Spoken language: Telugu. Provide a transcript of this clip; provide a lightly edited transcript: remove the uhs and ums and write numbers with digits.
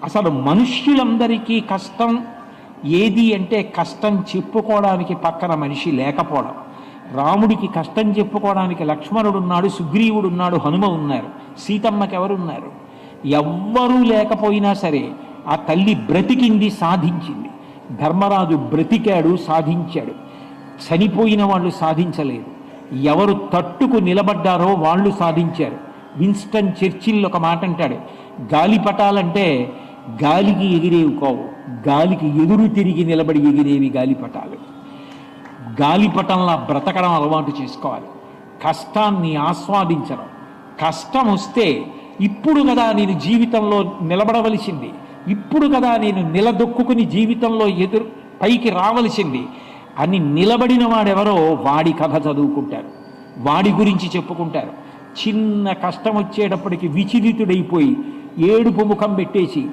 అసలు మనుష్యులందరికీ కష్టం ఏది అంటే కష్టం చెప్పుకోవడానికి పక్కన మనిషి లేకపోవడం. రాముడికి కష్టం చెప్పుకోవడానికి లక్ష్మణుడున్నాడు, సుగ్రీవుడున్నాడు, హనుమ ఉన్నారు. సీతమ్మకి ఎవరున్నారు? ఎవ్వరూ లేకపోయినా సరే ఆ తల్లి బ్రతికింది, సాధించింది. ధర్మరాజు బ్రతికాడు, సాధించాడు. చనిపోయిన వాళ్ళు సాధించలేదు. ఎవరు తట్టుకు నిలబడ్డారో వాళ్ళు సాధించారు. విన్స్టన్ చర్చిల్ ఒక మాట అంటాడు, గాలిపటాలంటే గాలికి ఎగిరేవి కావు, గాలికి ఎదురు తిరిగి నిలబడి ఎగిరేవి గాలిపటాలు. గాలిపటంలా బ్రతకడం అలవాటు చేసుకోవాలి. కష్టాన్ని ఆస్వాదించడం. కష్టం వస్తే ఇప్పుడు కదా నేను జీవితంలో నిలబడవలసింది, ఇప్పుడు కదా నేను నిలదొక్కుని జీవితంలో పైకి రావలసింది అని నిలబడిన వాడెవరో వాడి కథ చదువుకుంటారు, వాడి గురించి చెప్పుకుంటారు. చిన్న కష్టం వచ్చేటప్పటికి విచలితుడైపోయి ఏడుపు ముఖం పెట్టేసి